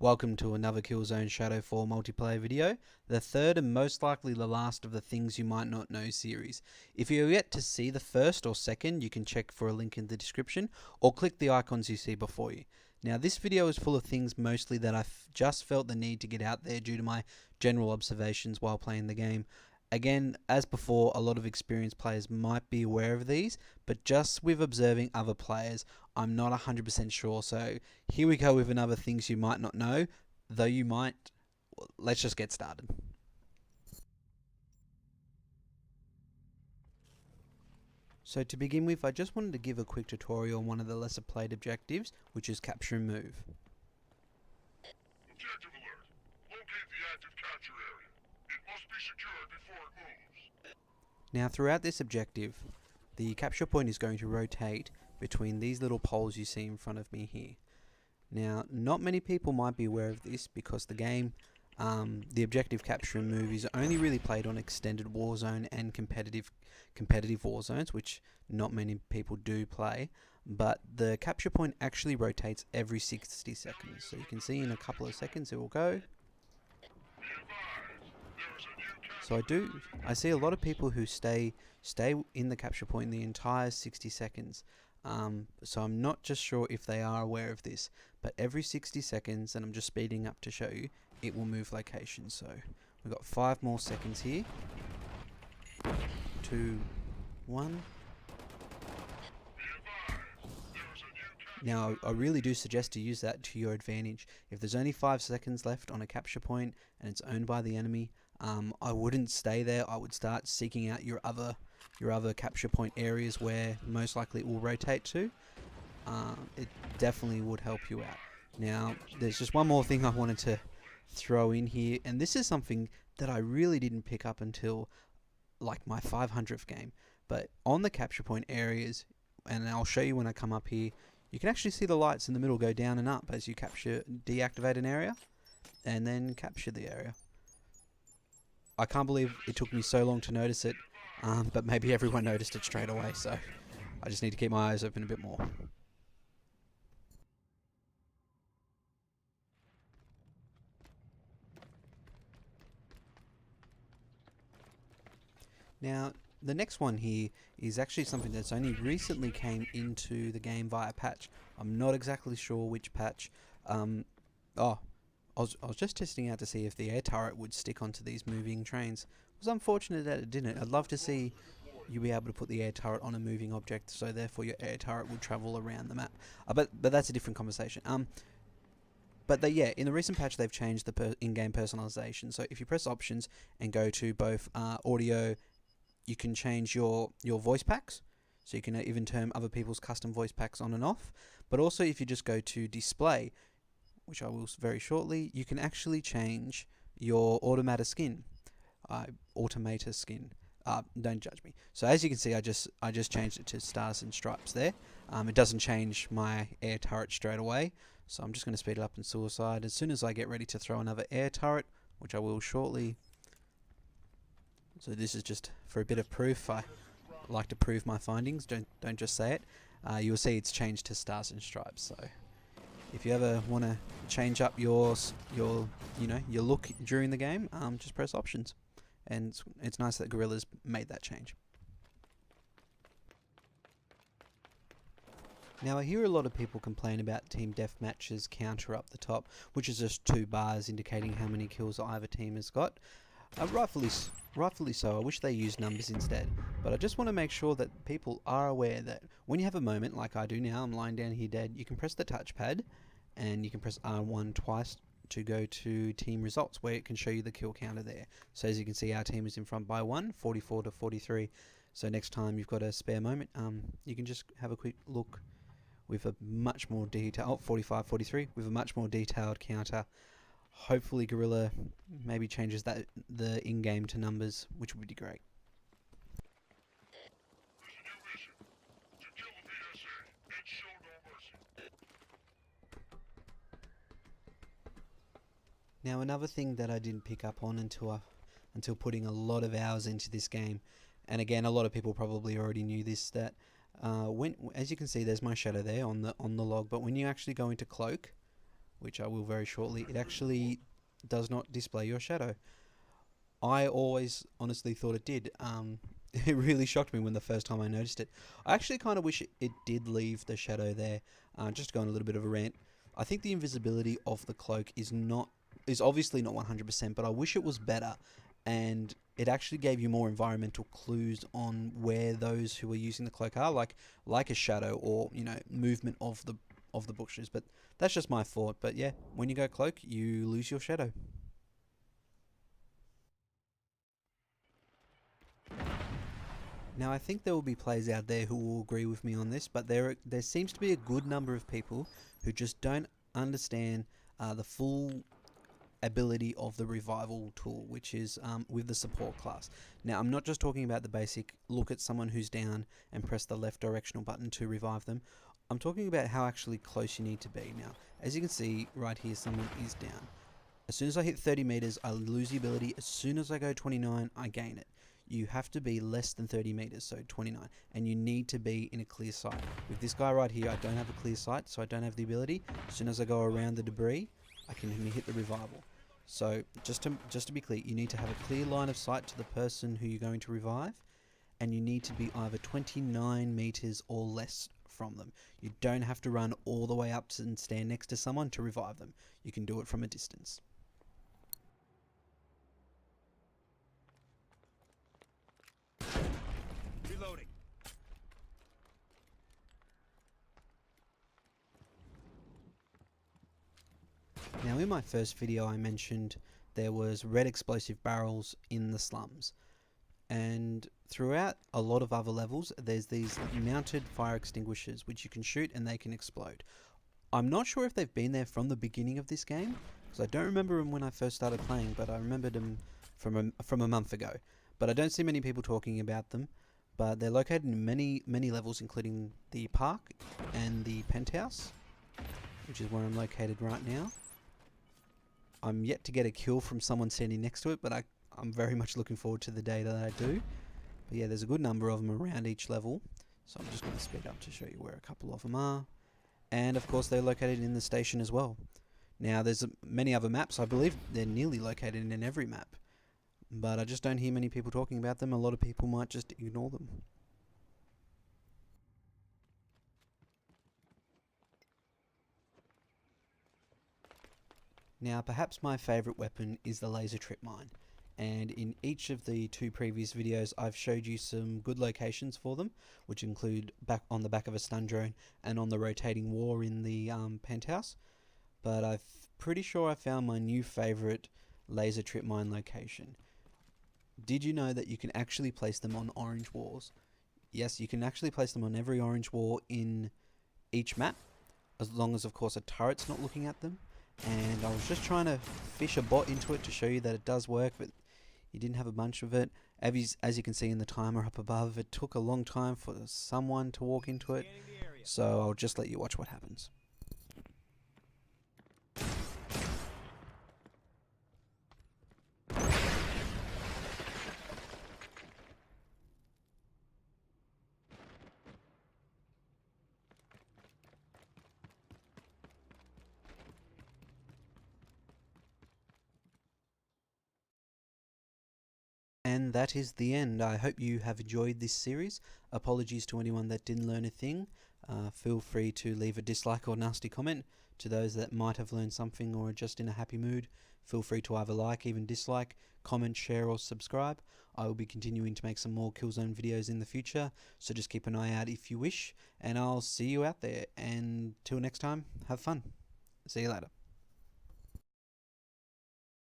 Welcome to another Killzone Shadow Fall Multiplayer video, the third and most likely the last of the Things You Might Not Know series. If you're yet to see the first or second, you can check for a link in the description or click the icons you see before you. Now this video is full of things mostly that I just felt the need to get out there due to my general observations while playing the game. Again, as before, a lot of experienced players might be aware of these, but just with observing other players, I'm not 100% sure. So here we go with another things you might not know, though you might. Well, let's just get started. So to begin with, I just wanted to give a quick tutorial on one of the lesser played objectives, which is capture and move. Objective alert. Locate the active capture area. It must be secured before it moves. Now throughout this objective, the capture point is going to rotate between these little poles you see in front of me here. Now, not many people might be aware of this because the game, the objective capture and move is only really played on extended warzone and competitive warzones, which not many people do play. But the capture point actually rotates every 60 seconds. So you can see in a couple of seconds it will go. So I see a lot of people who stay in the capture point the entire 60 seconds. So I'm not just sure if they are aware of this, but every 60 seconds, and I'm just speeding up to show you, it will move location. So we've got 5 more seconds here. 2, 1. Now, I really do suggest to use that to your advantage. If there's only 5 seconds left on a capture point and it's owned by the enemy, I wouldn't stay there. I would start seeking out your other capture point areas where most likely it will rotate to. It definitely would help you out. Now, there's just one more thing I wanted to throw in here, and this is something that I really didn't pick up until like my 500th game. But on the capture point areas, and I'll show you when I come up here, you can actually see the lights in the middle go down and up as you deactivate an area and then capture the area. I can't believe it took me so long to notice it, but maybe everyone noticed it straight away, so I just need to keep my eyes open a bit more. Now, the next one here is actually something that's only recently came into the game via patch. I'm not exactly sure which patch. I was just testing out to see if the air turret would stick onto these moving trains. It was unfortunate that it didn't. I'd love to see you be able to put the air turret on a moving object, so therefore your air turret would travel around the map. But that's a different conversation. Yeah, in the recent patch they've changed the in-game personalization. So if you press options and go to both audio, you can change your voice packs. So you can even turn other people's custom voice packs on and off. But also if you just go to display, which I will very shortly, you can actually change your automata skin. Don't judge me. So as you can see, I just changed it to stars and stripes there. It doesn't change my air turret straight away, so I'm just going to speed it up in suicide. As soon as I get ready to throw another air turret, which I will shortly. So this is just for a bit of proof. I like to prove my findings. Don't just say it. You'll see it's changed to stars and stripes. So if you ever want to change up your look during the game, just press options. And it's nice that Guerrilla's made that change. Now I hear a lot of people complain about team deathmatches counter up the top, which is just 2 bars indicating how many kills either team has got. Rightfully so. I wish they used numbers instead. But I just want to make sure that people are aware that when you have a moment like I do now, I'm lying down here dead, you can press the touchpad and you can press R1 twice to go to team results, where it can show you the kill counter there. So as you can see, our team is in front by 1, 44 to 43. So next time you've got a spare moment, you can just have a quick look with a much more detailed 45, 43 with a much more detailed counter. Hopefully Guerrilla maybe changes the in-game to numbers, which would be great. Now another thing that I didn't pick up on until putting a lot of hours into this game, and again a lot of people probably already knew this, that as you can see there's my shadow there on the log, but when you actually go into Cloak, which I will very shortly, it actually does not display your shadow. I always honestly thought it did. It really shocked me when the first time I noticed it. I actually kind of wish it did leave the shadow there. Just to go on a little bit of a rant, I think the invisibility of the cloak is obviously not 100%, but I wish it was better, and it actually gave you more environmental clues on where those who are using the cloak are, like a shadow or movement of the bushes. But that's just my thought. But yeah, when you go cloak, you lose your shadow. Now, I think there will be players out there who will agree with me on this, but there seems to be a good number of people who just don't understand the full ability of the revival tool, which is with the support class. Now, I'm not just talking about the basic look at someone who's down and press the left directional button to revive them. I'm talking about how actually close you need to be. Now, as you can see right here, someone is down. As soon as I hit 30 meters, I lose the ability. As soon as I go 29, I gain it. You have to be less than 30 meters, so 29, and you need to be in a clear sight. With this guy right here, I don't have a clear sight, so I don't have the ability. As soon as I go around the debris, I can hit the revival. So just to be clear, you need to have a clear line of sight to the person who you're going to revive, and you need to be either 29 meters or less from them. You don't have to run all the way up and stand next to someone to revive them. You can do it from a distance. Reloading. Now, in my first video I mentioned there was red explosive barrels in the slums, and throughout a lot of other levels there's these mounted fire extinguishers which you can shoot and they can explode. I'm not sure if they've been there from the beginning of this game, because I don't remember them when I first started playing, but I remembered them from a month ago. But I don't see many people talking about them. But they're located in many levels, including the park and the penthouse, which is where I'm located right now. I'm yet to get a kill from someone standing next to it, but I'm very much looking forward to the day that I do. But yeah, there's a good number of them around each level, so I'm just going to speed up to show you where a couple of them are. And of course they're located in the station as well. Now there's many other maps. I believe they're nearly located in every map, but I just don't hear many people talking about them. A lot of people might just ignore them. Now, perhaps my favourite weapon is the laser trip mine, and in each of the two previous videos I've showed you some good locations for them, which include back on the back of a stun drone and on the rotating wall in the penthouse. But I'm pretty sure I found my new favourite laser trip mine location. Did you know that you can actually place them on orange walls? Yes, you can actually place them on every orange wall in each map, as long as of course a turret's not looking at them. And I was just trying to fish a bot into it to show you that it does work, but you didn't have a bunch of it. As you can see in the timer up above, it took a long time for someone to walk into it, so I'll just let you watch what happens. And that is the end. I hope you have enjoyed this series. Apologies to anyone that didn't learn a thing. Feel free to leave a dislike or nasty comment. To those that might have learned something or are just in a happy mood, feel free to either like, even dislike, comment, share or subscribe. I will be continuing to make some more Killzone videos in the future, so just keep an eye out if you wish, and I'll see you out there. And till next time, have fun. See you later.